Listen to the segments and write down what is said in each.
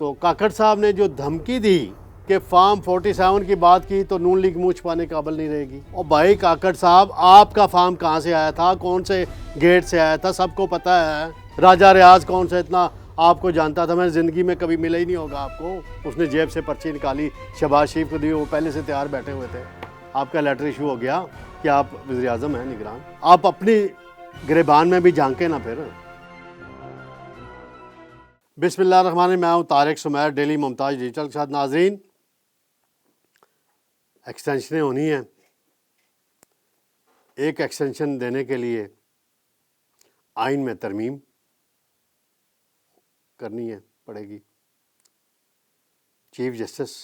تو کاکڑ صاحب نے جو دھمکی دی کہ فارم 47 کی بات کی تو نون لیگ منہ چھپانے قابل نہیں رہے گی. اور بھائی کاکڑ صاحب آپ کا فارم کہاں سے آیا تھا, کون سے گیٹ سے آیا تھا, سب کو پتہ ہے. راجہ ریاض کون سا اتنا آپ کو جانتا تھا, میں زندگی میں کبھی ملا ہی نہیں ہوگا آپ کو. اس نے جیب سے پرچی نکالی, شہباز شریف کو دی, وہ پہلے سے تیار بیٹھے ہوئے تھے. آپ کا لیٹر ایشو ہو گیا کہ آپ وزیر اعظم ہیں نگران. آپ اپنی گریبان میں بھی جھانکیں نا پھر. بسم اللہ الرحمن الرحیم. میں ہوں طارق سمیر, ڈیلی ممتاز ڈیجیٹل کے ساتھ. ناظرین, ایکسٹینشنیں ہونی ہیں. ایک ایکسٹینشن دینے کے لیے آئین میں ترمیم کرنی ہے پڑے گی. چیف جسٹس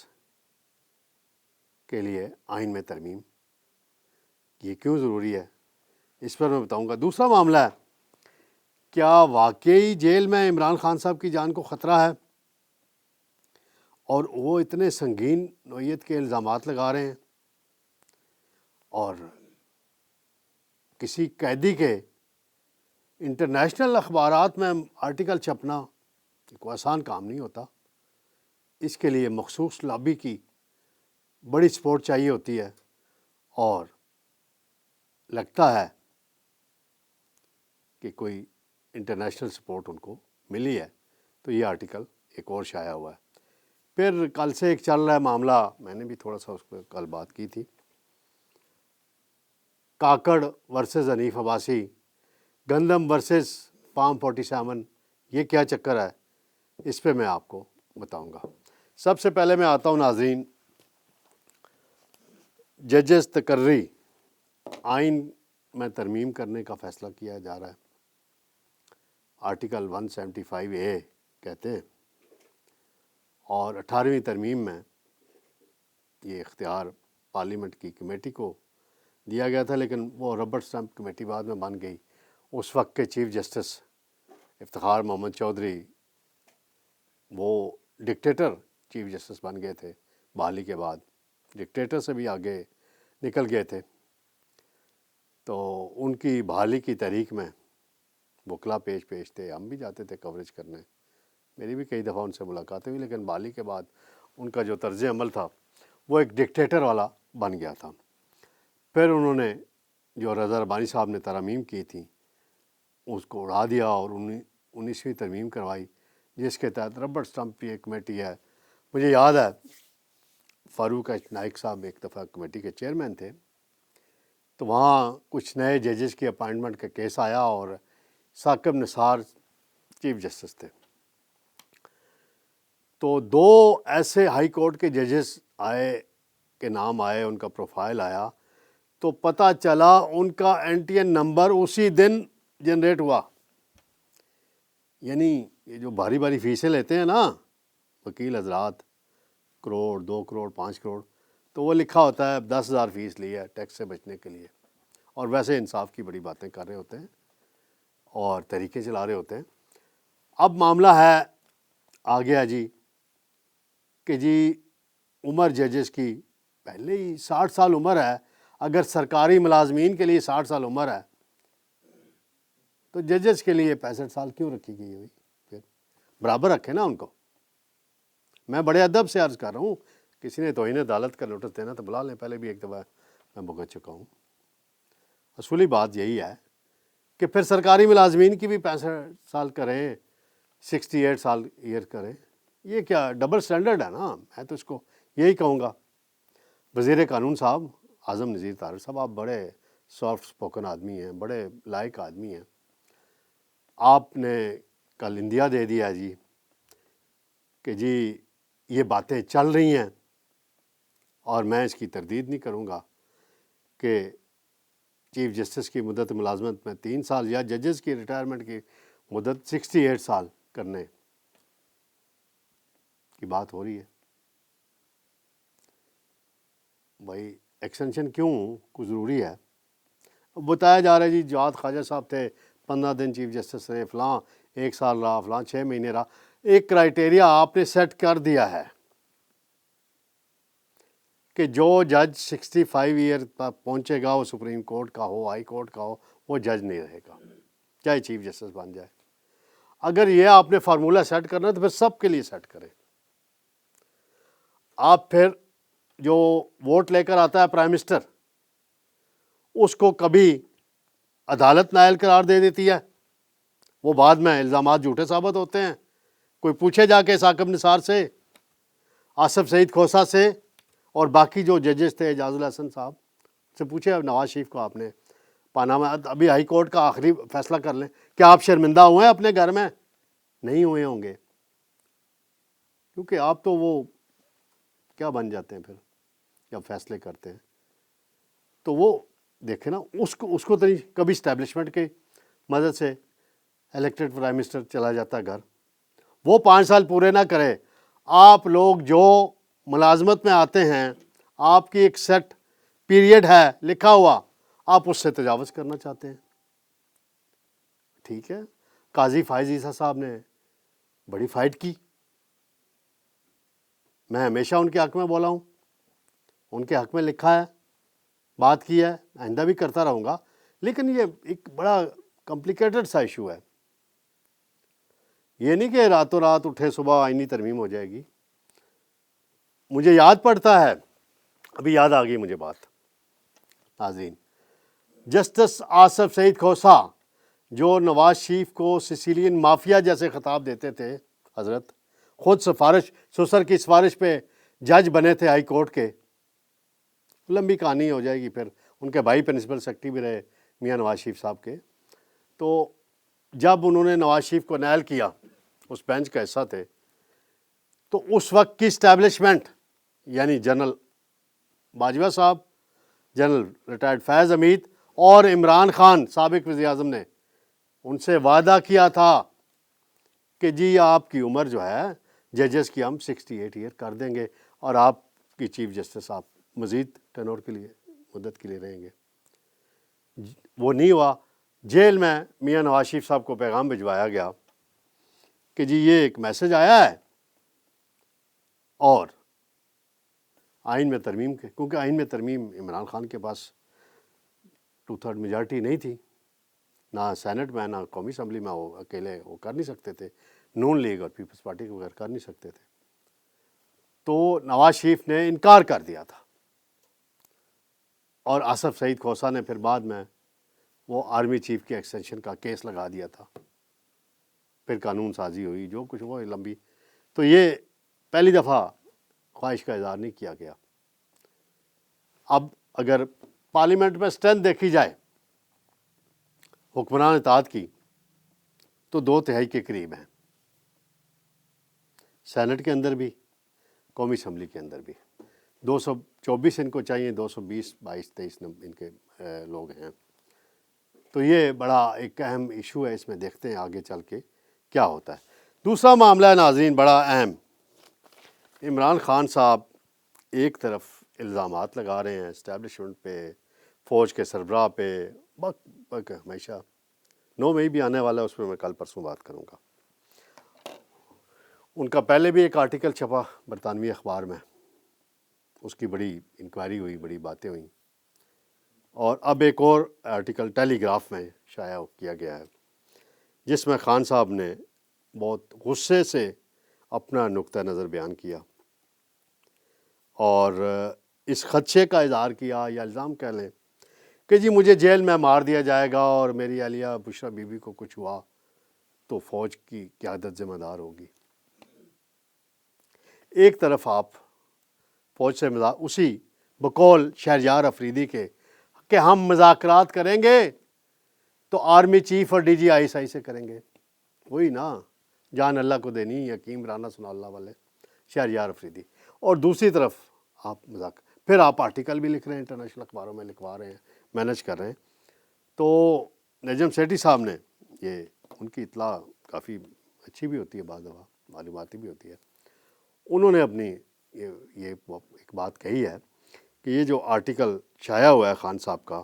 کے لیے آئین میں ترمیم, یہ کیوں ضروری ہے اس پر میں بتاؤں گا. دوسرا معاملہ ہے, کیا واقعی جیل میں عمران خان صاحب کی جان کو خطرہ ہے اور وہ اتنے سنگین نوعیت کے الزامات لگا رہے ہیں, اور کسی قیدی کے انٹرنیشنل اخبارات میں آرٹیکل چھپنا کوئی آسان کام نہیں ہوتا. اس کے لیے مخصوص لابی کی بڑی سپورٹ چاہیے ہوتی ہے, اور لگتا ہے کہ کوئی انٹرنیشنل سپورٹ ان کو ملی ہے, تو یہ آرٹیکل ایک اور شائع ہوا ہے. پھر کل سے ایک چل رہا ہے معاملہ, میں نے بھی تھوڑا سا اس پہ کل بات کی تھی, کاکڑ ورسز حنیف عباسی, گندم ورسز فارم 47, یہ کیا چکر ہے, اس پہ میں آپ کو بتاؤں گا. سب سے پہلے میں آتا ہوں ناظرین, ججز تقرری آئین میں ترمیم کرنے کا فیصلہ کیا جا رہا ہے. آرٹیکل 175A کہتے ہیں, اور 18ویں ترمیم میں یہ اختیار پارلیمنٹ کی کمیٹی کو دیا گیا تھا, لیکن وہ ربڑ اسٹمپ کمیٹی بعد میں بن گئی. اس وقت کے چیف جسٹس افتخار محمد چودھری وہ ڈکٹیٹر چیف جسٹس بن گئے تھے بحالی کے بعد, ڈکٹیٹر سے بھی آگے نکل گئے تھے. تو ان کی بحالی کی تحریک میں وکلا پیش تھے, ہم بھی جاتے تھے کوریج کرنے, میری بھی کئی دفعہ ان سے ملاقاتیں ہوئی, لیکن بحالی کے بعد ان کا جو طرز عمل تھا وہ ایک ڈکٹیٹر والا بن گیا تھا. پھر انہوں نے جو رضا ربانی صاحب نے ترامیم کی تھیں اس کو اڑا دیا, اور 19ویں ترمیم کروائی, جس کے تحت ربڑ اسٹمپ کی ایک کمیٹی ہے. مجھے یاد ہے فاروق نائک صاحب ایک دفعہ کمیٹی کے چیئرمین تھے, تو وہاں کچھ نئے ججز کی اپائنٹمنٹ کا کیس آیا, اور ثاقب نثار چیف جسٹس تھے. تو 2 ایسے ہائی کورٹ کے ججز آئے کے نام آئے, ان کا پروفائل آیا, تو پتہ چلا ان کا NTN نمبر اسی دن جنریٹ ہوا. یعنی یہ جو بھاری بھاری فیسیں لیتے ہیں نا وکیل حضرات, کروڑ 2 کروڑ 5 کروڑ, تو وہ لکھا ہوتا ہے 10,000 فیس لی ہے ٹیکس سے بچنے کے لیے, اور ویسے انصاف کی بڑی باتیں کر رہے ہوتے ہیں اور طریقے چلا رہے ہوتے ہیں. اب معاملہ ہے آ گیا جی کہ جی عمر ججز کی پہلے ہی 60 سال عمر ہے. اگر سرکاری ملازمین کے لیے 60 سال عمر ہے تو ججز کے لیے 65 سال کیوں رکھی گئی ہوئی؟ پھر برابر رکھے نا ان کو. میں بڑے ادب سے عرض کر رہا ہوں, کسی نے توہین عدالت کا نوٹس دینا تو بلا لیں, پہلے بھی ایک دفعہ میں بھگت چکا ہوں. اصولی بات یہی ہے کہ پھر سرکاری ملازمین کی بھی 65 سال کریں, 68 سال ایئر کریں. یہ کیا ڈبل سٹینڈرڈ ہے نا. میں تو اس کو یہی کہوں گا. وزیر قانون صاحب اعظم نذیر طارق صاحب, آپ بڑے سافٹ سپوکن آدمی ہیں, بڑے لائق آدمی ہیں. آپ نے کل اندیا دے دیا جی کہ جی یہ باتیں چل رہی ہیں, اور میں اس کی تردید نہیں کروں گا کہ چیف جسٹس کی مدت ملازمت میں 3 سال یا ججز کی ریٹائرمنٹ کی مدت 68 سال کرنے کی بات ہو رہی ہے. بھائی ایکسٹینشن کیوں کو ضروری ہے؟ بتایا جا رہا ہے جی جواد خواجہ صاحب تھے 15 دن چیف جسٹس رہے, فلاں 1 سال رہا, فلاں 6 مہینے رہا. ایک کرائٹیریا آپ نے سیٹ کر دیا ہے کہ جو جج 65 ایئر تک پہنچے گا, وہ سپریم کورٹ کا ہو, ہائی کورٹ کا ہو, وہ جج نہیں رہے گا چاہے چیف جسٹس بن جائے. اگر یہ آپ نے فارمولہ سیٹ کرنا ہے تو پھر سب کے لیے سیٹ کریں. آپ پھر جو ووٹ لے کر آتا ہے پرائم منسٹر، اس کو کبھی عدالت نائل قرار دے دیتی ہے، وہ بعد میں الزامات جھوٹے ثابت ہوتے ہیں. کوئی پوچھے جا کے ثاقب نثار سے، آصف سعید کھوسہ سے، اور باقی جو ججز تھے، اعجاز الحسن صاحب سے پوچھے. نواز شریف کو آپ نے پاناما، ابھی ہائی کورٹ کا آخری فیصلہ کر لیں، کیا آپ شرمندہ ہوئے ہیں اپنے گھر میں؟ نہیں ہوئے ہوں گے، کیونکہ آپ تو وہ کیا بن جاتے ہیں پھر جب فیصلے کرتے ہیں. تو وہ دیکھیں نا، اس کو تو کبھی اسٹیبلشمنٹ کے مدد سے الیکٹڈ پرائم منسٹر چلا جاتا ہے گھر. وہ 5 سال پورے نہ کرے، آپ لوگ جو ملازمت میں آتے ہیں، آپ کی ایک سیٹ پیریڈ ہے لکھا ہوا، آپ اس سے تجاوز کرنا چاہتے ہیں. ٹھیک ہے، قاضی فائز عیسیٰ صاحب نے بڑی فائٹ کی، میں ہمیشہ ان کے حق میں بولا ہوں، ان کے حق میں لکھا ہے، بات کی ہے، آئندہ بھی کرتا رہوں گا. لیکن یہ ایک بڑا کمپلیکیٹڈ سا ایشو ہے. یہ نہیں کہ راتوں رات اٹھے صبح آئینی ترمیم ہو جائے گی. مجھے یاد پڑتا ہے، ابھی یاد آ گئی مجھے بات، ناظرین، جسٹس آصف سعید کھوسہ جو نواز شریف کو سسیلین مافیا جیسے خطاب دیتے تھے، حضرت خود سسر کی سفارش پہ جج بنے تھے ہائی کورٹ کے. لمبی کہانی ہو جائے گی، پھر ان کے بھائی پرنسپل سیکرٹری بھی رہے میاں نواز شریف صاحب کے. تو جب انہوں نے نواز شریف کو نائل کیا، اس بینچ کا حصہ تھے، تو اس وقت کی اسٹیبلشمنٹ یعنی جنرل باجوہ صاحب، جنرل ریٹائرڈ فیض حمید اور عمران خان سابق وزیر اعظم نے ان سے وعدہ کیا تھا کہ جی آپ کی عمر جو ہے ججز کی ہم 68 ایئر کر دیں گے، اور آپ کی چیف جسٹس آپ مزید ٹینور کے لیے، مدت کے لیے رہیں گے. وہ نہیں ہوا. جیل میں میاں نواز شریف صاحب کو پیغام بھجوایا گیا کہ جی یہ ایک میسج آیا ہے، اور آئین میں ترمیم کے، کیونکہ آئین میں ترمیم عمران خان کے پاس 2/3 میجارٹی نہیں تھی، نہ سینٹ میں نہ قومی اسمبلی میں، وہ اکیلے وہ کر نہیں سکتے تھے، نون لیگ اور پیپلز پارٹی کے بغیر کر نہیں سکتے تھے. تو نواز شریف نے انکار کر دیا تھا، اور آصف سعید کھوسہ نے پھر بعد میں وہ آرمی چیف کی ایکسٹینشن کا کیس لگا دیا تھا. پھر قانون سازی ہوئی، جو کچھ وہ لمبی. تو یہ پہلی دفعہ خواہش کا اظہار نہیں کیا گیا. اب اگر پارلیمنٹ میں اسٹرینتھ دیکھی جائے حکمران اطاعت کی، تو 2/3 کے قریب ہیں، سینٹ کے اندر بھی، قومی اسمبلی کے اندر بھی. 224 ان کو چاہیے، 220 22 23 ان کے لوگ ہیں. تو یہ بڑا ایک اہم ایشو ہے، اس میں دیکھتے ہیں آگے چل کے کیا ہوتا ہے. دوسرا معاملہ ہے ناظرین بڑا اہم. عمران خان صاحب ایک طرف الزامات لگا رہے ہیں اسٹیبلشمنٹ پہ، فوج کے سربراہ پہ، ہمیشہ 9 مئی بھی آنے والا ہے، اس پہ میں کل پرسوں بات کروں گا. ان کا پہلے بھی ایک آرٹیکل چھپا برطانوی اخبار میں، اس کی بڑی انکوائری ہوئی، بڑی باتیں ہوئیں، اور اب ایک اور آرٹیکل ٹیلی گراف میں شائع کیا گیا ہے، جس میں خان صاحب نے بہت غصے سے اپنا نقطہ نظر بیان کیا، اور اس خدشے کا اظہار کیا، یا الزام کہہ لیں کہ جی مجھے جیل میں مار دیا جائے گا، اور میری اہلیہ بشرا بی بی کو کچھ ہوا تو فوج کی قیادت ذمہ دار ہوگی. ایک طرف آپ فوج سے اسی بقول شہریار افریدی کے کہ ہم مذاکرات کریں گے تو آرمی چیف اور ڈی جی ISI سے کریں گے، وہی نا، جان اللہ کو دینی، حکیم رانا سنا اللہ والے شہریار افریدی. اور دوسری طرف آپ پھر آپ آرٹیکل بھی لکھ رہے ہیں، انٹرنیشنل اخباروں میں لکھوا رہے ہیں، مینج کر رہے ہیں. تو نجم سیٹھی صاحب نے، یہ ان کی اطلاع کافی اچھی بھی ہوتی ہے، بعض دفعہ معلوماتی بھی ہوتی ہے، انہوں نے اپنی یہ ایک بات کہی ہے کہ یہ جو آرٹیکل شائع ہوا ہے خان صاحب کا،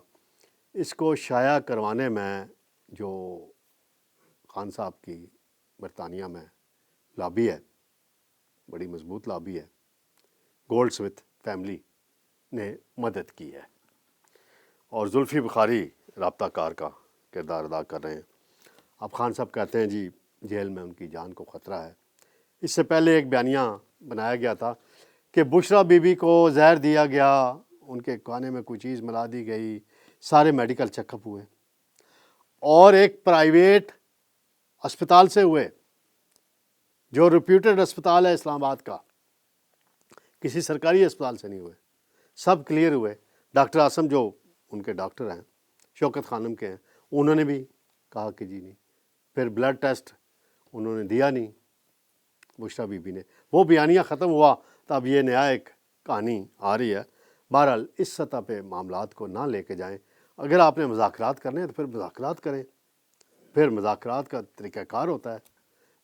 اس کو شائع کروانے میں جو خان صاحب کی برطانیہ میں لابی ہے، بڑی مضبوط لابی ہے، گولڈ سمتھ فیملی نے مدد کی ہے، اور زلفی بخاری رابطہ کار کا کردار ادا کر رہے ہیں. اب خان صاحب کہتے ہیں جی جیل میں ان کی جان کو خطرہ ہے. اس سے پہلے ایک بیانیہ بنایا گیا تھا کہ بشرا بی بی کو زہر دیا گیا، ان کے کھانے میں کوئی چیز ملا دی گئی، سارے میڈیکل چیک اپ ہوئے، اور ایک پرائیویٹ اسپتال سے ہوئے جو ریپیوٹڈ اسپتال ہے اسلام آباد کا، کسی سرکاری اسپتال سے نہیں ہوئے، سب کلیئر ہوئے۔ ڈاکٹر اعظم جو ان کے ڈاکٹر ہیں، شوکت خانم کے ہیں، انہوں نے بھی کہا کہ جی نہیں۔ پھر بلڈ ٹیسٹ انہوں نے دیا نہیں بشرا بی بی نے، وہ بیانیہ ختم ہوا تو اب یہ نیا ایک کہانی آ رہی ہے۔ بہرحال اس سطح پہ معاملات کو نہ لے کے جائیں، اگر آپ نے مذاکرات کرنے ہیں تو پھر مذاکرات کریں، پھر مذاکرات کا طریقہ کار ہوتا ہے،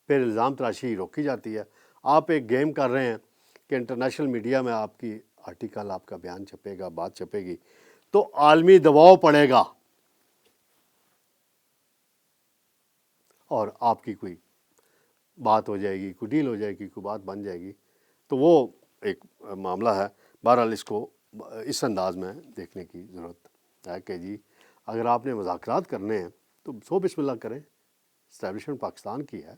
پھر الزام تراشی روکی جاتی ہے۔ آپ ایک گیم کر رہے ہیں کہ انٹرنیشنل میڈیا میں آپ کی آرٹیکل، آپ کا بیان چھپے گا، بات چھپے گی تو عالمی دباؤ پڑے گا اور آپ کی کوئی بات ہو جائے گی، کوئی ڈیل ہو جائے گی، کوئی بات بن جائے گی، تو وہ ایک معاملہ ہے۔ بہرحال اس کو اس انداز میں دیکھنے کی ضرورت ہے کہ جی اگر آپ نے مذاکرات کرنے ہیں تو سو بسم اللہ کریں، اسٹیبلشمنٹ پاکستان کی ہے،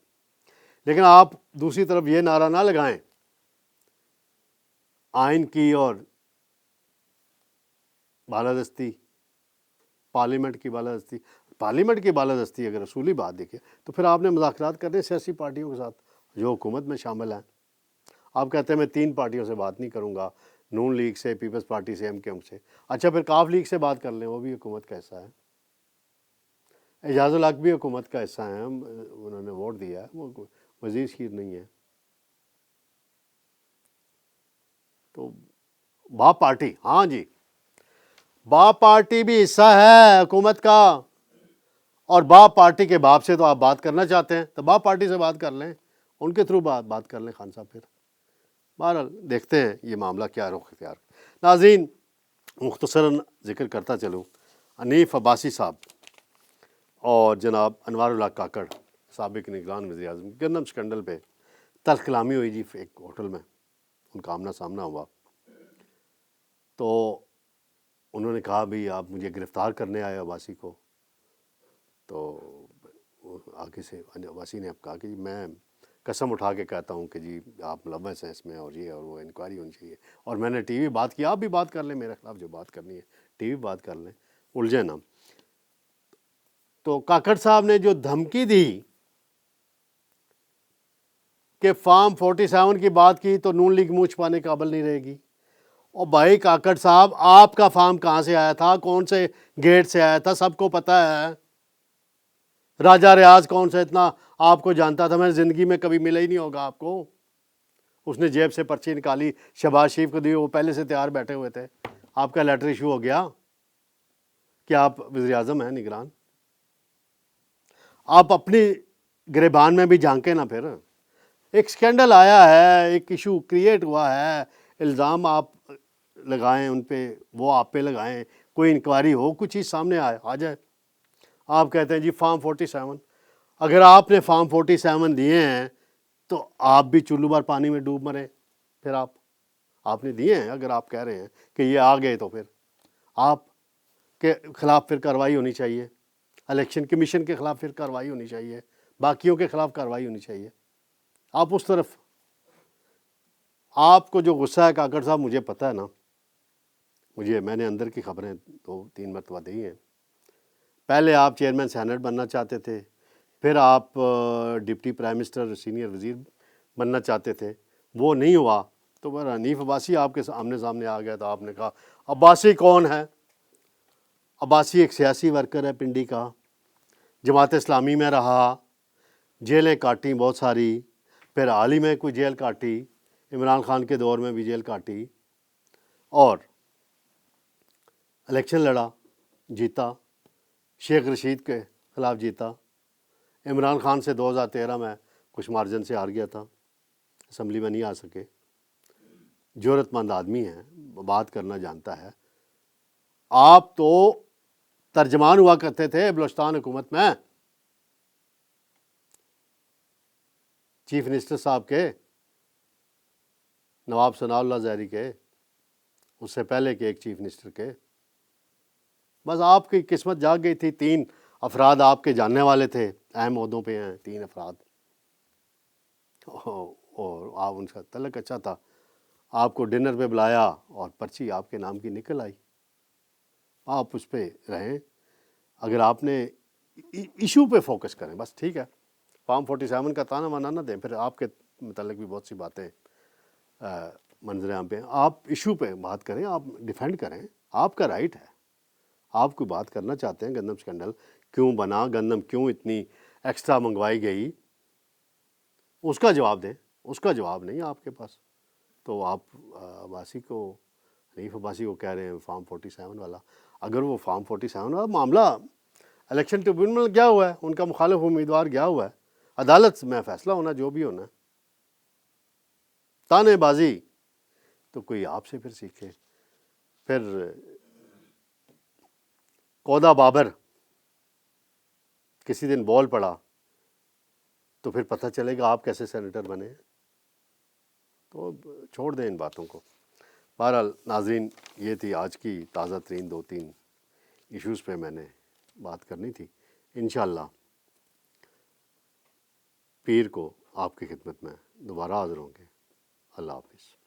لیکن آپ دوسری طرف یہ نعرہ نہ لگائیں آئین کی اور بالادستی، پارلیمنٹ کی بالادستی۔ پارلیمنٹ کی بالادستی اگر اصولی بات دیکھیں تو پھر آپ نے مذاکرات کرنے سیاسی پارٹیوں کے ساتھ جو حکومت میں شامل ہیں۔ آپ کہتے ہیں میں 3 پارٹیوں سے بات نہیں کروں گا، نون لیگ سے، پیپلز پارٹی سے، ایم کیو ایم سے، اچھا پھر کاف لیگ سے بات کر لیں، وہ بھی حکومت کا حصہ ہے، اعجاز الحق بھی حکومت کا حصہ ہیں، انہوں نے ووٹ دیا ہے، وہ وزیر شیر نہیں ہے۔ تو باپ پارٹی، ہاں جی باپ پارٹی بھی حصہ ہے حکومت کا، اور باپ پارٹی کے باپ سے تو آپ بات کرنا چاہتے ہیں تو باپ پارٹی سے بات کر لیں، ان کے تھرو بات کر لیں خان صاحب۔ پھر بہرحال دیکھتے ہیں یہ معاملہ کیا رخ اختیار۔ ناظرین مختصراً ذکر کرتا چلوں، حنیف عباسی صاحب اور جناب انوار اللہ کاکڑ سابق نگران وزیر اعظم گندم سکینڈل پہ تلخ کلامی ہوئی جی ایک ہوٹل میں، ان کا آمنا سامنا ہوا، تو انہوں نے کہا بھئی آپ مجھے گرفتار کرنے آئے عباسی کو، تو آگے سے عباسی نے اب کہا کہ جی میں قسم اٹھا کے کہتا ہوں کہ جی آپ ملوث ہیں اس میں، اور یہ اور وہ انکوائری ہونی چاہیے، اور میں نے ٹی وی بات کی، آپ بھی بات کر لیں میرے خلاف جو بات کرنی ہے، ٹی وی بات کر لیں، الجھے نا۔ تو کاکڑ صاحب نے جو دھمکی دی کہ فارم 47 کی بات کی تو نون لیگ منہ چھپانے قابل نہیں رہے گی، اور بھائی کاکڑ صاحب آپ کا فارم کہاں سے آیا تھا، کون سے گیٹ سے آیا تھا، سب کو پتہ ہے۔ راجہ ریاض کون سا اتنا آپ کو جانتا تھا، میں زندگی میں کبھی ملا ہی نہیں ہوگا آپ کو۔ اس نے جیب سے پرچی نکالی، شہباز شریف کو دی، وہ پہلے سے تیار بیٹھے ہوئے تھے، آپ کا لیٹر ایشو ہو گیا کہ آپ وزیر اعظم ہیں نگران۔ آپ اپنی گریبان میں بھی جھانکیں نا، پھر ایک سکینڈل آیا ہے، ایک ایشو کریٹ ہوا ہے، الزام آپ لگائیں ان پہ، وہ آپ پہ لگائیں، کوئی انکوائری ہو، کچھ چیز سامنے آ جائے۔ آپ کہتے ہیں جی فارم 47، اگر آپ نے فارم 47 دیے ہیں تو آپ بھی چلو بھر پانی میں ڈوب مریں، پھر آپ نے دیے ہیں، اگر آپ کہہ رہے ہیں کہ یہ آ گئے تو پھر آپ کے خلاف پھر کارروائی ہونی چاہیے، الیکشن کمیشن کے خلاف پھر کارروائی ہونی چاہیے، باقیوں کے خلاف کارروائی ہونی چاہیے۔ آپ اس طرف، آپ کو جو غصہ ہے کاکڑ صاحب مجھے پتہ ہے نا، میں نے اندر کی خبریں 2-3 مرتبہ دی ہیں۔ پہلے آپ چیئرمین سینٹ بننا چاہتے تھے، پھر آپ ڈپٹی پرائم منسٹر سینئر وزیر بننا چاہتے تھے، وہ نہیں ہوا تو پھر حنیف عباسی آپ کے آمنے سامنے آ گیا، تو آپ نے کہا عباسی کون ہے؟ عباسی ایک سیاسی ورکر ہے پنڈی کا، جماعت اسلامی میں رہا، جیلیں کاٹیں بہت ساری، پھر حال ہی میں کوئی جیل کاٹی، عمران خان کے دور میں بھی جیل کاٹی، اور الیکشن لڑا، جیتا، شیخ رشید کے خلاف جیتا، عمران خان سے 2013 میں کچھ مارجن سے ہار گیا تھا، اسمبلی میں نہیں آ سکے۔ جرأت مند آدمی ہے، بات کرنا جانتا ہے۔ آپ تو ترجمان ہوا کرتے تھے بلوچستان حکومت میں، چیف منسٹر صاحب کے، نواب ثناء اللہ زہری کے، اس سے پہلے کے ایک چیف منسٹر کے۔ بس آپ کی قسمت جاگ گئی تھی، 3 افراد آپ کے جاننے والے تھے، اہم عہدوں پہ ہیں 3 افراد، اور آپ ان کا تعلق اچھا تھا، آپ کو ڈنر پہ بلایا اور پرچی آپ کے نام کی نکل آئی، آپ اس پہ رہیں. اگر آپ نے ایشو پہ فوکس کریں بس ٹھیک ہے. فارم 47 کا تانا وانا نہ دیں، پھر آپ کے متعلق بھی بہت سی باتیں منظر عام پہ. آپ ایشو پہ بات کریں، آپ ڈیفینڈ کریں، آپ کا رائٹ ہے. آپ کوئی بات کرنا چاہتے ہیں گندم سکینڈل کیوں بنا، گندم کیوں اتنی ایکسٹرا منگوائی گئی، اس کا جواب دیں. اس کا جواب نہیں ہے آپ کے پاس. تو آپ عباسی کو، حنیف عباسی کو کہہ رہے ہیں فارم 47 والا. اگر وہ فارم 47 والا معاملہ الیکشن ٹریبیونل میں گیا ہوا ہے، ان کا مخالف امیدوار گیا ہوا ہے، عدالت میں فیصلہ ہونا جو بھی ہونا ہے. تانے بازی تو کوئی آپ سے پھر سیکھے. پھر کودا بابر کسی دن بال پڑا تو پھر پتہ چلے گا آپ کیسے سینیٹر بنے. تو چھوڑ دیں ان باتوں کو. بہرحال ناظرین، یہ تھی آج کی تازہ ترین 2-3 ایشوز پہ میں نے بات کرنی تھی. انشاءاللہ پیر کو آپ کی خدمت میں دوبارہ حاضر ہوں گے. اللہ حافظ.